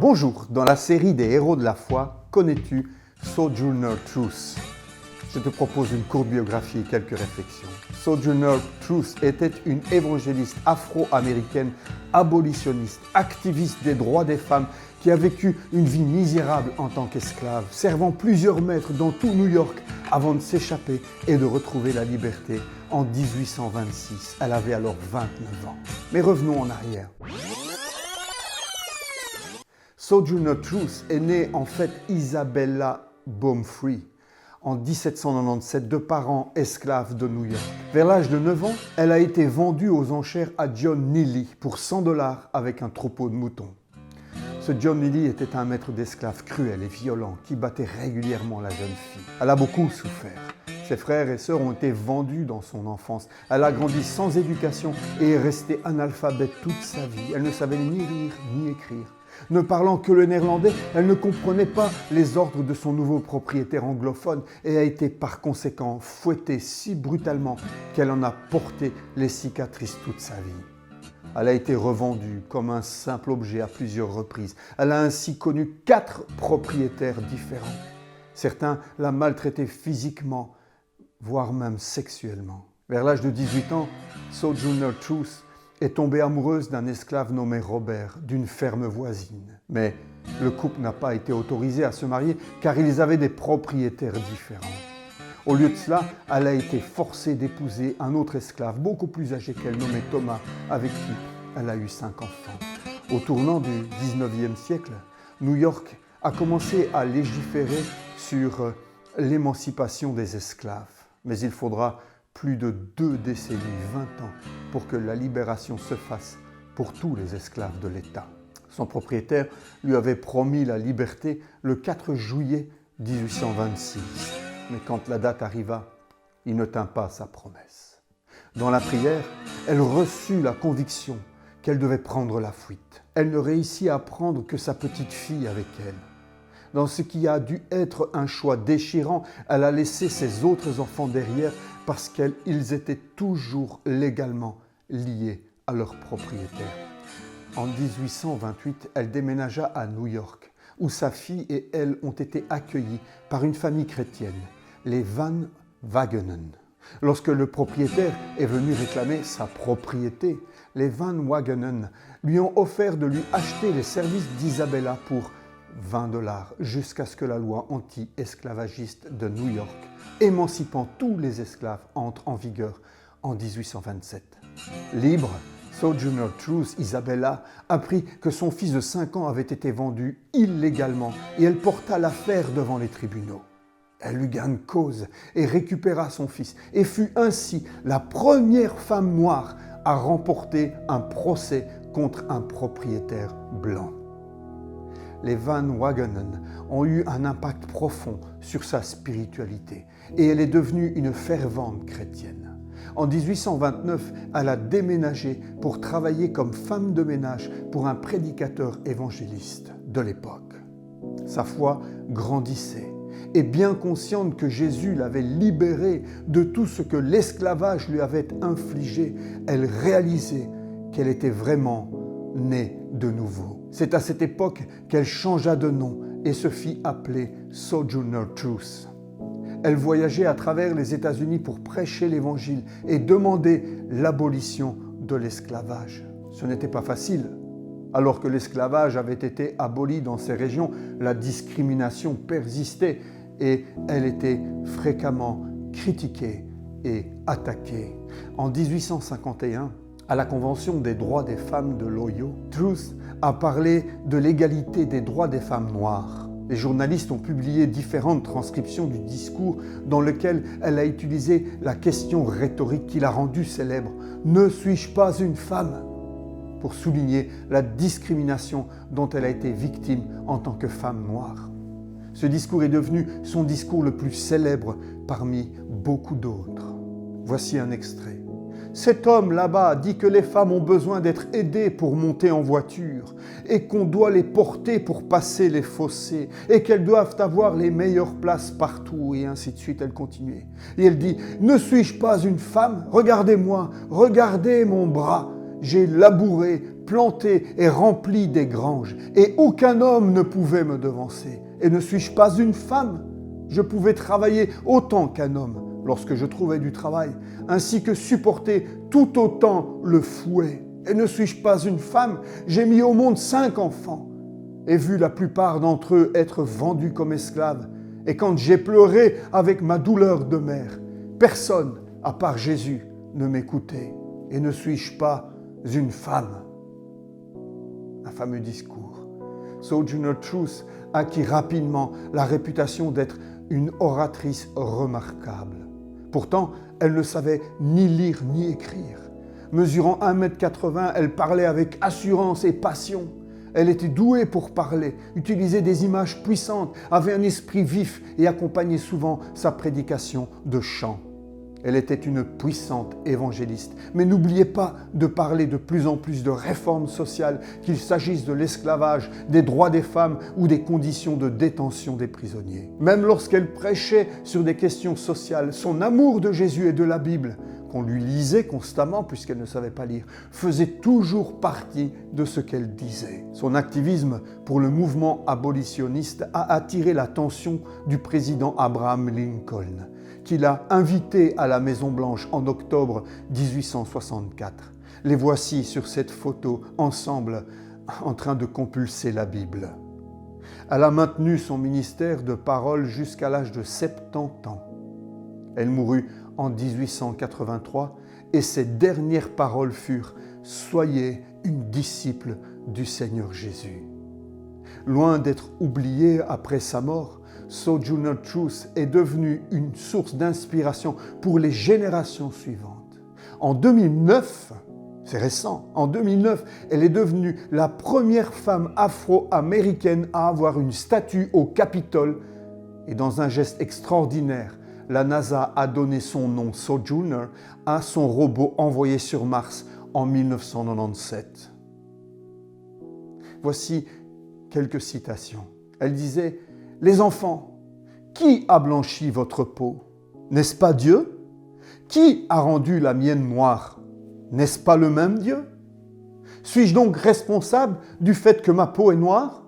Bonjour, dans la série des héros de la foi, connais-tu Sojourner Truth? Je te propose une courte biographie et quelques réflexions. Sojourner Truth était une évangéliste afro-américaine, abolitionniste, activiste des droits des femmes, qui a vécu une vie misérable en tant qu'esclave, servant plusieurs maîtres dans tout New York avant de s'échapper et de retrouver la liberté en 1826. Elle avait alors 29 ans. Mais revenons en arrière. Sojourner Truth est née en fait Isabella Baumfree en 1797 de parents esclaves de New York. Vers l'âge de 9 ans, elle a été vendue aux enchères à John Neely pour $100 avec un troupeau de moutons. Ce John Neely était un maître d'esclaves cruel et violent qui battait régulièrement la jeune fille. Elle a beaucoup souffert. Ses frères et sœurs ont été vendus dans son enfance. Elle a grandi sans éducation et est restée analphabète toute sa vie. Elle ne savait ni lire ni écrire. Ne parlant que le néerlandais, elle ne comprenait pas les ordres de son nouveau propriétaire anglophone et a été par conséquent fouettée si brutalement qu'elle en a porté les cicatrices toute sa vie. Elle a été revendue comme un simple objet à plusieurs reprises. Elle a ainsi connu 4 propriétaires différents. Certains la maltraitaient physiquement, voire même sexuellement. Vers l'âge de 18 ans, Sojourner Truth est tombée amoureuse d'un esclave nommé Robert, d'une ferme voisine. Mais le couple n'a pas été autorisé à se marier car ils avaient des propriétaires différents. Au lieu de cela, elle a été forcée d'épouser un autre esclave, beaucoup plus âgé qu'elle, nommé Thomas, avec qui elle a eu 5 enfants. Au tournant du 19e siècle, New York a commencé à légiférer sur l'émancipation des esclaves. Mais il faudra plus de 2 décennies, 20 ans, pour que la libération se fasse pour tous les esclaves de l'État. Son propriétaire lui avait promis la liberté le 4 juillet 1826. Mais quand la date arriva, il ne tint pas sa promesse. Dans la prière, elle reçut la conviction qu'elle devait prendre la fuite. Elle ne réussit à prendre que sa petite fille avec elle. Dans ce qui a dû être un choix déchirant, elle a laissé ses autres enfants derrière parce qu'ils étaient toujours légalement liés à leur propriétaire. En 1828, elle déménagea à New York, où sa fille et elle ont été accueillies par une famille chrétienne, les Van Wagenen. Lorsque le propriétaire est venu réclamer sa propriété, les Van Wagenen lui ont offert de lui acheter les services d'Isabella pour $20 jusqu'à ce que la loi anti-esclavagiste de New York, émancipant tous les esclaves, entre en vigueur en 1827. Libre, Sojourner Truth, Isabella, apprit que son fils de 5 ans avait été vendu illégalement et elle porta l'affaire devant les tribunaux. Elle eut gain de cause et récupéra son fils et fut ainsi la première femme noire à remporter un procès contre un propriétaire blanc. Les Van Wagenen ont eu un impact profond sur sa spiritualité et elle est devenue une fervente chrétienne. En 1829, elle a déménagé pour travailler comme femme de ménage pour un prédicateur évangéliste de l'époque. Sa foi grandissait et bien consciente que Jésus l'avait libérée de tout ce que l'esclavage lui avait infligé, elle réalisait qu'elle était vraiment née de nouveau. C'est à cette époque qu'elle changea de nom et se fit appeler Sojourner Truth. Elle voyageait à travers les États-Unis pour prêcher l'Évangile et demander l'abolition de l'esclavage. Ce n'était pas facile. Alors que l'esclavage avait été aboli dans ces régions, la discrimination persistait et elle était fréquemment critiquée et attaquée. En 1851, à la Convention des droits des femmes de l'Ohio, Truth a parlé de l'égalité des droits des femmes noires. Les journalistes ont publié différentes transcriptions du discours dans lequel elle a utilisé la question rhétorique qui l'a rendue célèbre « Ne suis-je pas une femme ?» pour souligner la discrimination dont elle a été victime en tant que femme noire. Ce discours est devenu son discours le plus célèbre parmi beaucoup d'autres. Voici un extrait. Cet homme là-bas dit que les femmes ont besoin d'être aidées pour monter en voiture et qu'on doit les porter pour passer les fossés et qu'elles doivent avoir les meilleures places partout et ainsi de suite. Elle continuait. Et elle dit « Ne suis-je pas une femme ? Regardez-moi, regardez mon bras. J'ai labouré planté et rempli des granges, et aucun homme ne pouvait me devancer. Et ne suis-je pas une femme? Je pouvais travailler autant qu'un homme lorsque je trouvais du travail, ainsi que supporter tout autant le fouet. Et ne suis-je pas une femme? J'ai mis au monde 5 enfants, et vu la plupart d'entre eux être vendus comme esclaves. Et quand j'ai pleuré avec ma douleur de mère, personne, à part Jésus, ne m'écoutait. Et ne suis-je pas une femme? Un fameux discours. Sojourner Truth acquit rapidement la réputation d'être une oratrice remarquable. Pourtant, elle ne savait ni lire ni écrire. Mesurant 1,80 m, elle parlait avec assurance et passion. Elle était douée pour parler, utilisait des images puissantes, avait un esprit vif et accompagnait souvent sa prédication de chants. Elle était une puissante évangéliste. Mais n'oubliez pas de parler de plus en plus de réformes sociales, qu'il s'agisse de l'esclavage, des droits des femmes ou des conditions de détention des prisonniers. Même lorsqu'elle prêchait sur des questions sociales, son amour de Jésus et de la Bible, qu'on lui lisait constamment puisqu'elle ne savait pas lire, faisait toujours partie de ce qu'elle disait. Son activisme pour le mouvement abolitionniste a attiré l'attention du président Abraham Lincoln, qui l'a invité à la Maison-Blanche en octobre 1864. Les voici sur cette photo, ensemble, en train de compulser la Bible. Elle a maintenu son ministère de parole jusqu'à l'âge de 70 ans. Elle mourut en 1883 et ses dernières paroles furent « Soyez une disciple du Seigneur Jésus ». Loin d'être oubliée après sa mort, Sojourner Truth est devenue une source d'inspiration pour les générations suivantes. En 2009, c'est récent, en 2009, elle est devenue la première femme afro-américaine à avoir une statue au Capitole. Et dans un geste extraordinaire, la NASA a donné son nom Sojourner à son robot envoyé sur Mars en 1997. Voici quelques citations. Elle disait « Les enfants, qui a blanchi votre peau? N'est-ce pas Dieu? Qui a rendu la mienne noire? N'est-ce pas le même Dieu? Suis-je donc responsable du fait que ma peau est noire?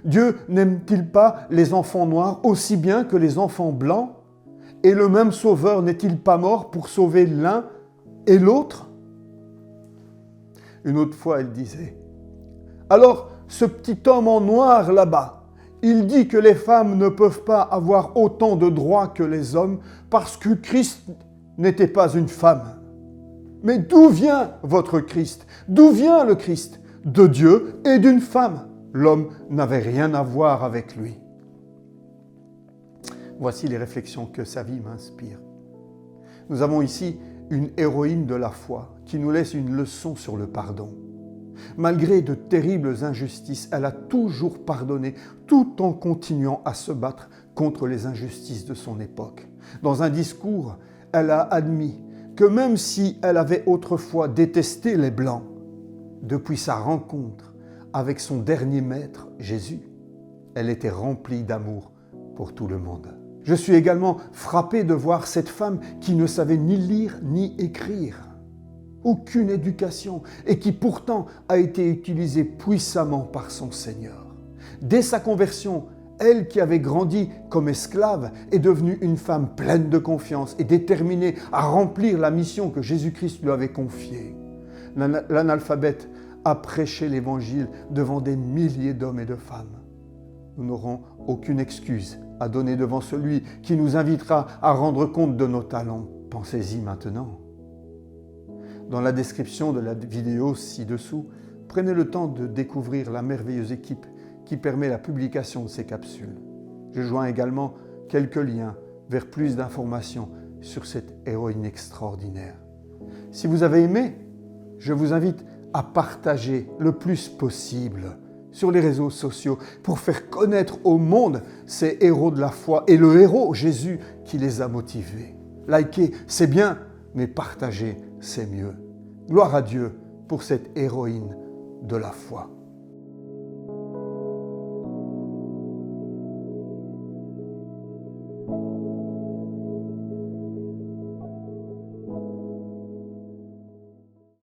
Dieu n'aime-t-il pas les enfants noirs aussi bien que les enfants blancs? Et le même Sauveur n'est-il pas mort pour sauver l'un et l'autre? » Une autre fois, elle disait « Alors, ce petit homme en noir là-bas, il dit que les femmes ne peuvent pas avoir autant de droits que les hommes parce que Christ n'était pas une femme. Mais d'où vient votre Christ? D'où vient le Christ? De Dieu et d'une femme. L'homme n'avait rien à voir avec lui. » Voici les réflexions que sa vie m'inspire. Nous avons ici une héroïne de la foi qui nous laisse une leçon sur le pardon. Malgré de terribles injustices, elle a toujours pardonné tout en continuant à se battre contre les injustices de son époque. Dans un discours, elle a admis que même si elle avait autrefois détesté les Blancs, depuis sa rencontre avec son dernier maître, Jésus, elle était remplie d'amour pour tout le monde. Je suis également frappé de voir cette femme qui ne savait ni lire ni écrire, aucune éducation, et qui pourtant a été utilisée puissamment par son Seigneur. Dès sa conversion, elle qui avait grandi comme esclave est devenue une femme pleine de confiance et déterminée à remplir la mission que Jésus-Christ lui avait confiée. L'analphabète a prêché l'Évangile devant des milliers d'hommes et de femmes. Nous n'aurons aucune excuse à donner devant celui qui nous invitera à rendre compte de nos talents. Pensez-y maintenant. Dans la description de la vidéo ci-dessous, prenez le temps de découvrir la merveilleuse équipe qui permet la publication de ces capsules. Je joins également quelques liens vers plus d'informations sur cette héroïne extraordinaire. Si vous avez aimé, je vous invite à partager le plus possible sur les réseaux sociaux pour faire connaître au monde ces héros de la foi et le héros Jésus qui les a motivés. Likez, c'est bien, mais partager, c'est mieux. Gloire à Dieu pour cette héroïne de la foi.